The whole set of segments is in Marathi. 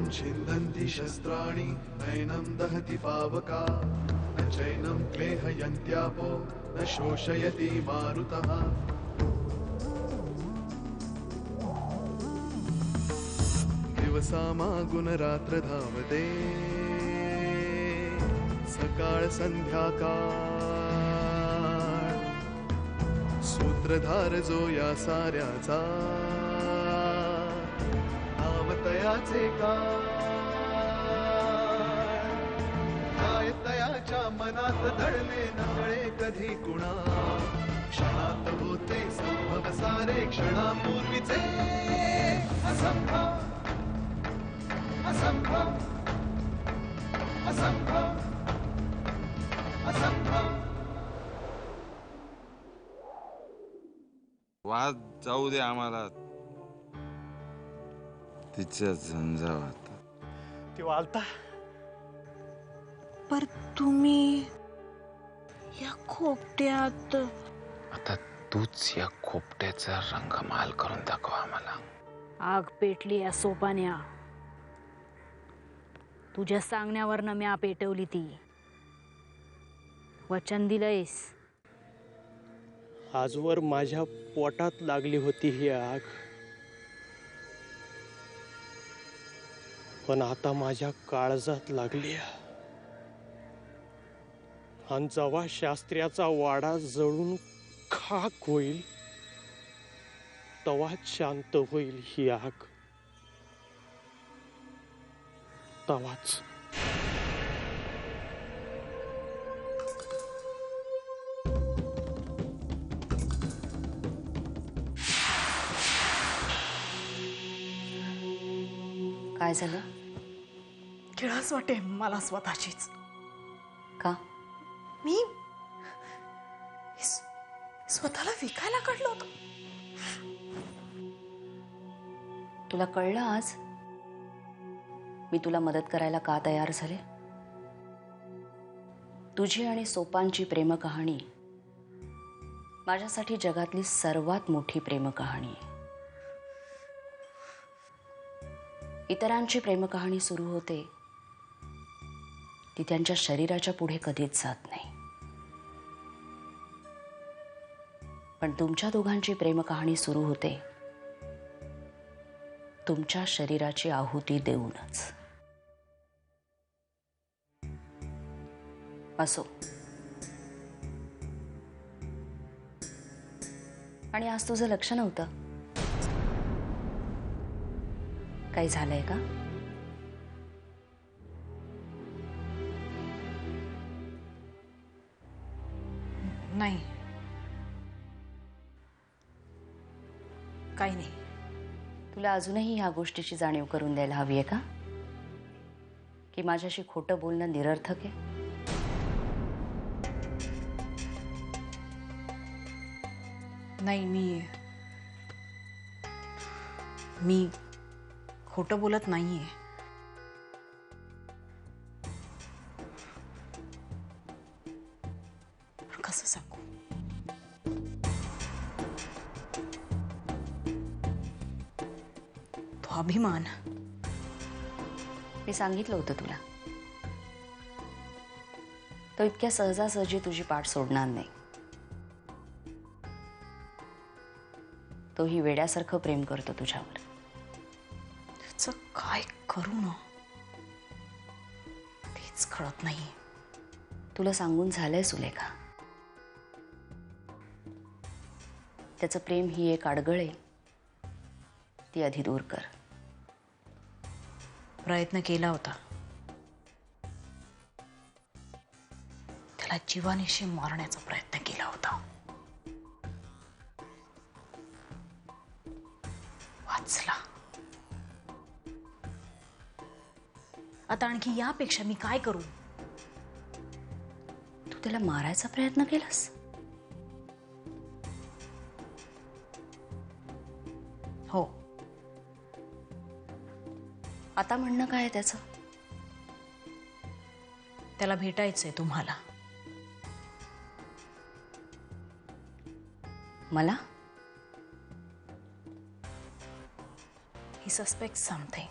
न छिन्दन्ति शस्त्राणि नैनं दहति पावका न चैनं क्लेहयन्त्यापो न शोषयति मारुतः दिवसामागुणरात्र धावते सकाळ संध्याकाळ सूत्रधार जो या साऱ्याचा नावतयाचे काय तयाच्या मनात दडले नकळे कधी कुणा क्षणात होते संभव सारे क्षणापूर्वीचे असंभव असंभव असंभव असंभव. वाद जाऊ दे आम्हाला तिच्या झंझावात. ती वालता पर तुम्ही या खोपट्यात. आता तूच या खोपट्याचा रंगमाल करून दाखव आम्हाला. आग पेटली या सोपान्या. तुझ्या सांगण्यावरनं म्या पेटवली ती. वचन दिलंयस. आजवर माझ्या पोटात लागली होती ही आग, पण आता माझ्या काळजात लागली. आणि जेव्हा शास्त्र्याचा वाडा जळून खाक होईल तेव्हाच शांत होईल ही आग. तेव्हाच. काय झालं? किळस वाटे मला स्वतःचीच. का? मी स्वतःला विकायला काढलं होतं. तुला कळलं आज मी तुला मदत करायला का तयार झाले? तुझी आणि सोपानची प्रेम कहाणी माझ्यासाठी जगातली सर्वात मोठी प्रेम कहाणी आहे. इतरांची प्रेम कहाणी सुरू होते ती त्यांच्या शरीराच्या पुढे कधीच जात नाही, पण तुमच्या दोघांची प्रेम कहाणी सुरू होते तुमच्या शरीराची आहुती देऊनच. असो. आणि आज तुझं लक्ष नव्हतं. काही झालंय का? नाही, काही नाही. तुला अजूनही ह्या गोष्टीची जाणीव करून द्यायला हवी आहे का की माझ्याशी खोटं बोलणं निरर्थक आहे? नाही, मी खोटं बोलत नाहीये. कसं सांगू? तो अभिमान. मी सांगितलं होतं तुला, तो इतक्या सहजासहजी तुझी पाठ सोडणार नाही. तोही वेड्यासारखं प्रेम करतो तुझ्यावर. त्याचं काय करू ना तेच कळत नाही. तुला सांगून झालंय सुलेखा, त्याचं प्रेम ही एक अडगळ आहे, ती आधी दूर कर. प्रयत्न केला होता. त्याला जीवानीशी मारण्याचा प्रयत्न केला होता. वाचला. आता आणखी यापेक्षा मी काय करू? तू त्याला मारायचा प्रयत्न केलास? हो. आता म्हणणं काय आहे त्याचं? त्याला भेटायचंय तुम्हाला. मला? He suspects something.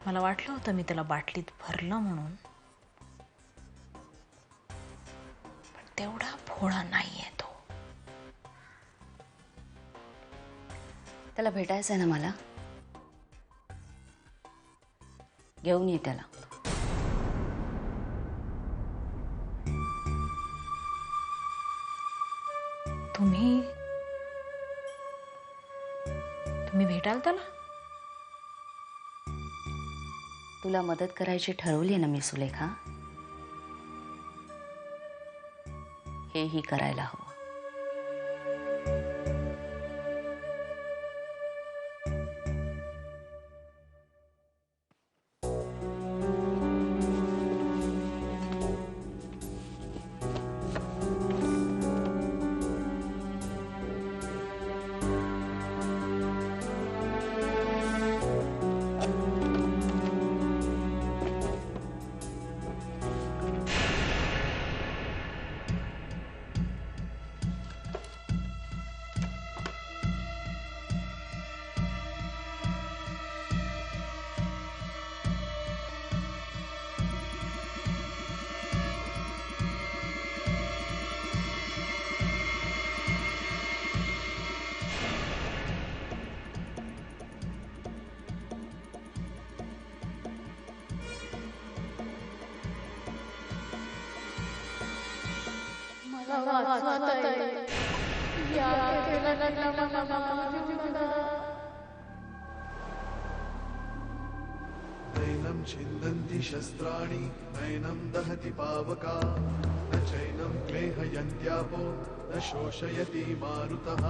मला वाटलं होतं मी त्याला बाटलीत भरलं म्हणून, पण तेवढा भोळा नाहीये तो. त्याला भेटायचंय ना मला. घेऊन ये त्याला. तुम्ही भेटाल त्याला? तुला मदत करायची ठरवली ना मी सुलेखा. हेही करायला हवं. नैनं छिन्दन्ति शस्त्राणि नैनं दहति पावका न चैनं क्लेहयन्त्यापो न शोषयति मारुतः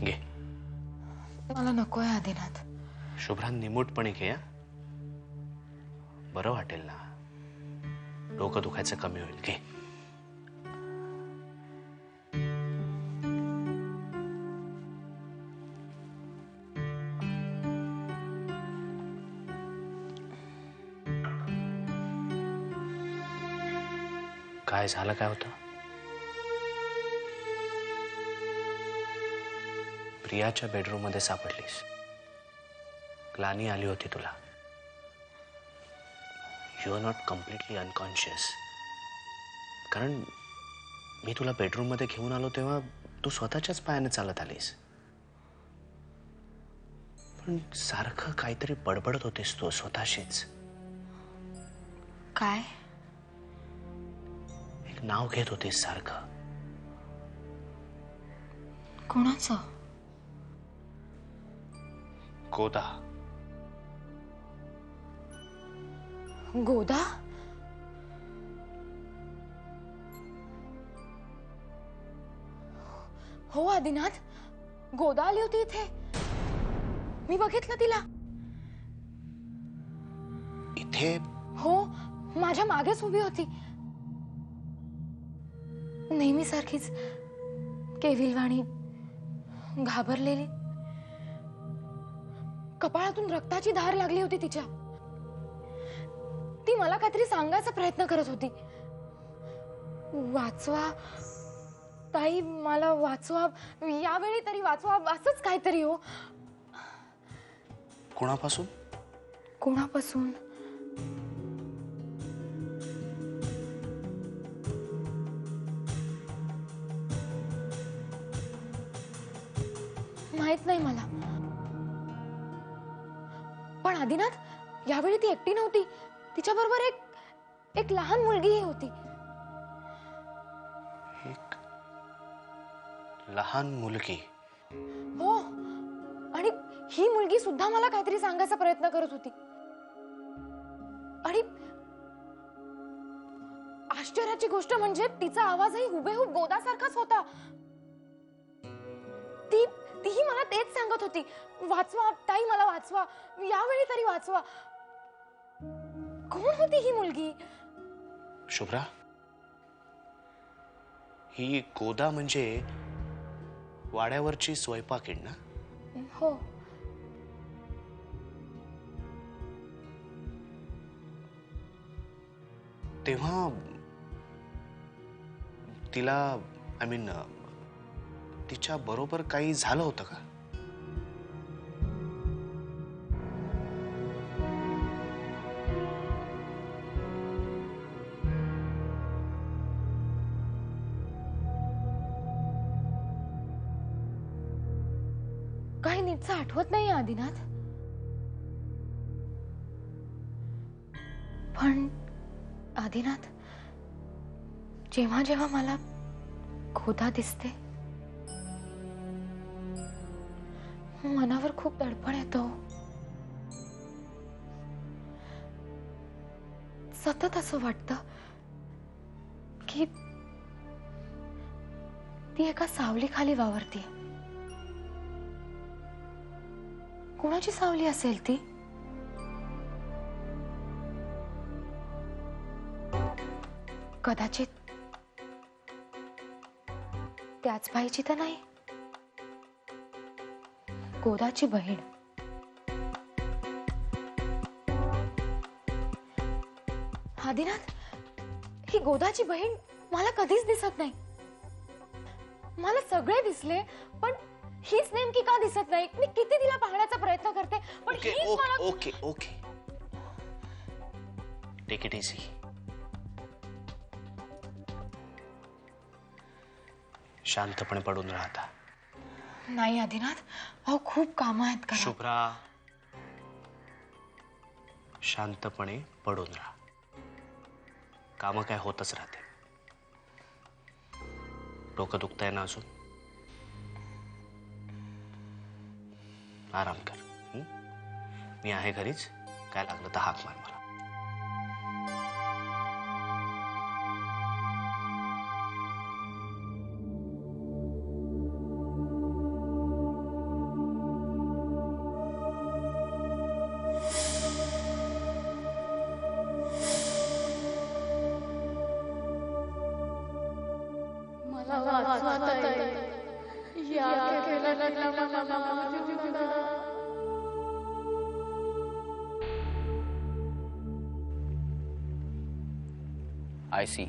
घे. मला नकोय आदिनाथ. शुभ्रा निमूटपणे घे. बरं वाटेल ना. डोकं दुखायचं कमी होईल. घे. काय झालं? काय होतं? प्रियाच्या बेडरूम मध्ये सापडलीस. ग्लानी आली होती तुला. You are not completely unconscious. कारण मी तुला बेडरूम मध्ये घेऊन आलो तेव्हा तू स्वतःच्याच पायाने चालत आलीस. पण सारखं काहीतरी बडबडत होतीस तू स्वतःशीच. काय? एक नाव घेत होतीस सारखं. कोणाचं? गोदा. गोदा? हो आदिनाथ, गोदा आली होती इथे. मी बघितलं तिला. इथे? हो, माझ्या मागेच उभी होती. नेहमी सारखीच केविलवाणी, घाबरलेली. कपाळातून रक्ताची धार लागली होती तिच्या. ती मला काहीतरी सांगायचा प्रयत्न करत होती. वाचवा ताई मला वाचवा, यावेळी तरी वाचवा, असंच काहीतरी हो. कोणापासून? कोणापासून? माहित नाही मला. पण आदिनाथ, यावेळी ती एकटी नव्हती, तिच्या बरोबर एक लहान मुलगीही होती. एक लहान मुलगी? हो, आणि ही मुलगी सुद्धा मला काहीतरी सांगायचा प्रयत्न करत होती. आणि आश्चर्याची गोष्ट म्हणजे तिचा आवाजही हुबेहूब गोदासारखाच होता. तीही मला तेच सांगत होती, वाचवा ताई, मला वाचवा, यावेळी तरी वाचवा. कोण होती ही मुलगी? शुभ्रा, ही गोदा म्हणजे वाड्यावरची स्वयंपाकीण ना? हो. तेव्हा तिला तिच्या बरोबर काही झालं होतं का? काही नीटचं आठवत नाही आदिनाथ. पण आदिनाथ, जेव्हा जेव्हा मला गोदा दिसते, मनावर खूप दडपण येतो. सतत असं वाटतं की ती एका सावलीखाली वावरते. कोणाची सावली असेल ती? कदाचित त्याच बाईची तर नाही, गोदाची बहीण. आदिनाथ, ही गोदाची बहीण मला कधीच दिसत नाही. मला सगळे दिसले, पण हीच नेमकी का दिसत नाही? मी किती तिला पाहण्याचा प्रयत्न करते, पण हीच मला... okay okay, take it easy. शांतपणे पडून राहता. नाही आदिनाथ, अहो खूप कामं आहेत का. शुभ्रा, शांतपणे पडून राहा. कामं काय होतच राहते. डोकं दुखतंय ना अजून? आराम कर. मी आहे घरीच, काय लागलं तर हाक मार मला. I see.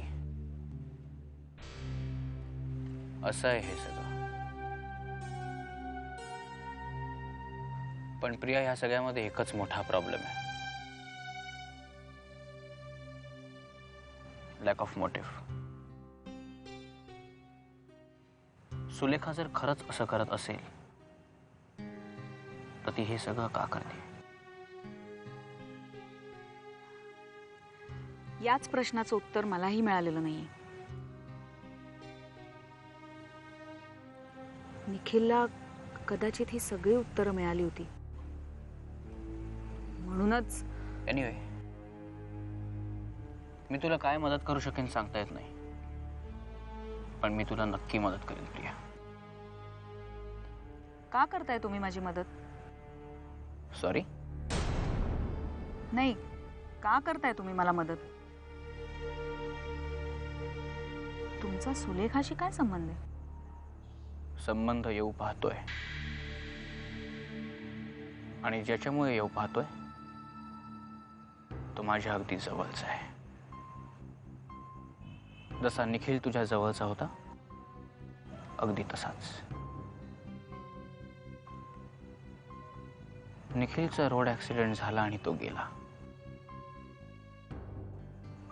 असं आहे हे सगळं. पण प्रिया, ह्या सगळ्यामध्ये एकच मोठा प्रॉब्लेम आहे. Lack of motive. सुलेखा जर खरंच असं करत असेल तर ती हे सगळं का करते? याच प्रश्नाचं उत्तर मलाही मिळालेलं नाहीये. निखिलला कदाचित ही सगळी उत्तरं मिळाली होती, म्हणूनच. एनिवे, मी तुला काय मदत करू शकेन सांगता येत नाही, पण मी तुला नक्की मदत करेन प्रिया. का करताय तुम्ही माझी मदत? सॉरी? नाही, का करताय तुम्ही मला मदत? तुमचा सुलेखाशी काय संबंध आहे? संबंध येऊ पाहतोय, आणि ज्याच्यामुळे येऊ पाहतोय तो माझ्या अगदी जवळचा आहे. जसा निखिल तुझ्या जवळचा होता अगदी तसाच. निखिलचा रोड ऍक्सिडेंट झाला आणि तो गेला.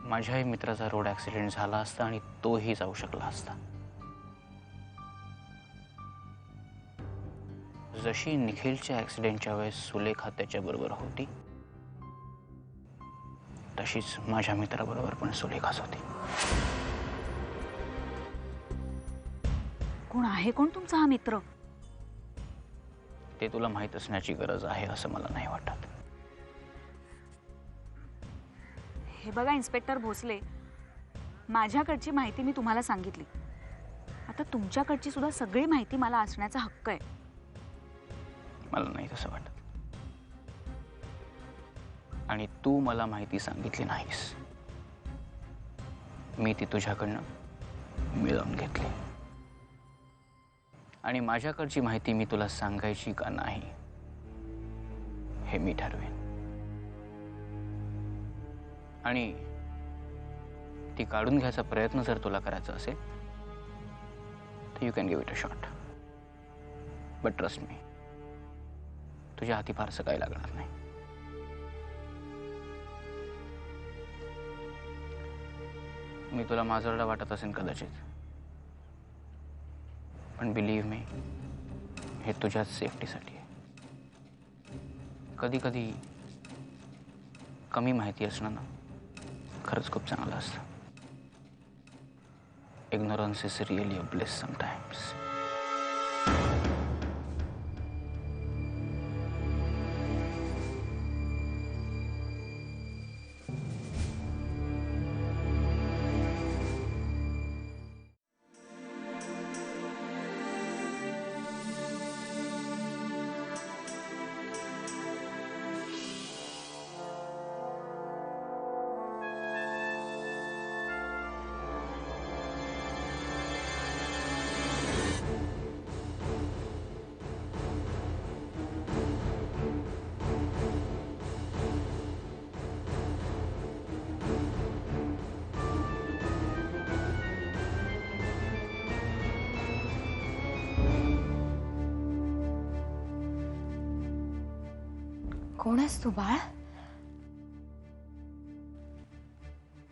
माझ्याही मित्राचा रोड ऍक्सिडेंट झाला असता आणि तोही जाऊ शकला असता. जशी निखिलच्या ऍक्सिडेंटच्या वेळेस सुलेखा त्याच्याबरोबर होती, तशीच माझ्या मित्राबरोबर पण सुलेखाच होती. कोण आहे कोण तुमचा हा मित्र? ते तुला माहीत असण्याची गरज आहे असं मला नाही वाटत. हे बघा इन्स्पेक्टर भोसले, माझ्याकडची माहिती मी तुम्हाला सांगितली. आता तुमच्याकडची सुद्धा सगळी माहिती मला असण्याचा हक्क आहे. मला नाही तसं वाटत. आणि तू मला माहिती सांगितली नाहीस. मी ती तुझ्याकडनं मिळवून घेतली. आणि माझ्याकडची माहिती मी तुला सांगायची का नाही हे मी ठरवेन. आणि ती काढून घ्यायचा प्रयत्न जर तुला करायचा असेल तर you can give it a shot. But trust me, तुझ्या हाती फारसं काही लागणार नाही. मी तुला माजरडा वाटत असेल कदाचित, पण बिलीव्ह मी, हे तुझ्याच सेफ्टीसाठी आहे. कधी कधी कमी माहिती असणं ना खरंच खूप चांगलं असतं. Ignorance is really a bless sometimes. कोण आहेस तू बाळ?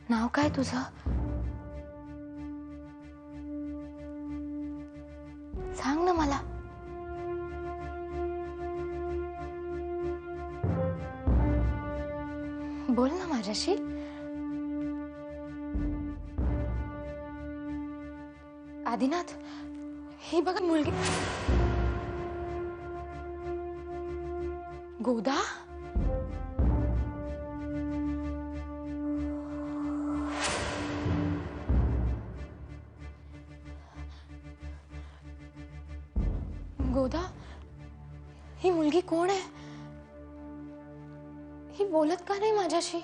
नाव काय तुझं? सांग ना मला. बोल ना माझ्याशी. आदिनाथ, ही बघा मुलगी. गोदा? गोदा, ही मुलगी कोण आहे? ही बोलत का नाही माझ्याशी?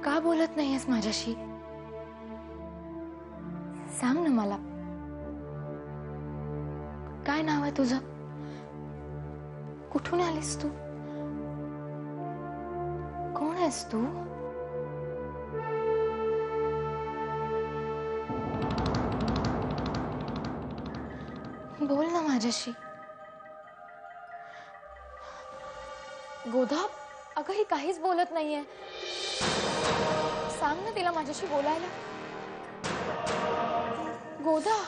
का बोलत नाहीयेस माझ्याशी? सांग ना मला. काय नाव आहे तुझं? कुठून आलीस तू? कोण आहेस तू? बोल ना माझ्याशी. गोदा, अगं ही काहीच बोलत नाहीये. सांग ना तिला माझ्याशी बोलायला. गोदा.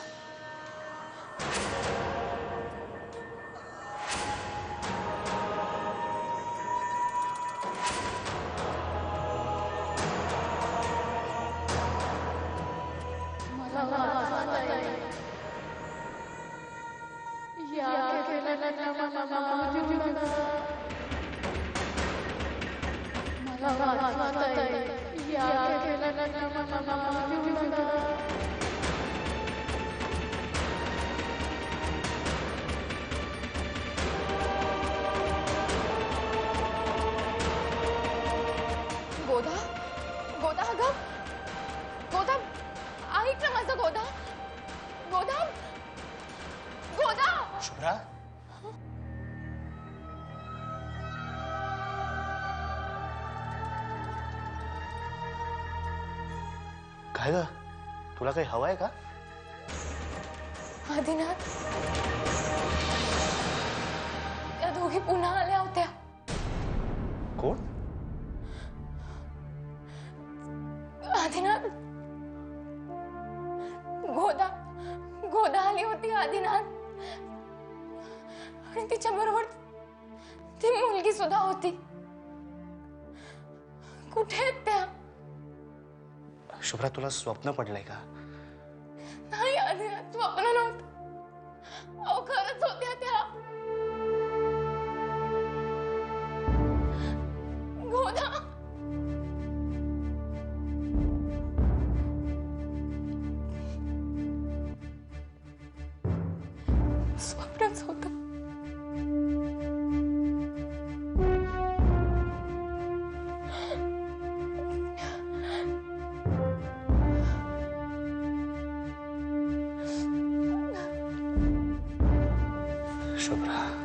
गोदा, गोदा, अगं गोदा, ऐक ना माझं. गोदा, गोदा, गोदा. शुभ्रा, काय ग? तुला काही हवंय का? आदिनाथ, त्या दोघी पुन्हा आल्या होत्या. कोण? आदिनाथ, गोदा गोदा आली होती आदिनाथ. आणि तिच्या बरोबर ती मुलगी सुद्धा होती. कुठे आहेत त्या? शुभ्रा, तुला स्वप्न पडलंय का? नाही आदिनाथ, स्वप्न नव्हतं. अहो, खरंच होत्या त्या. गोदा, स्वप्नच होतं. शुभ्रा,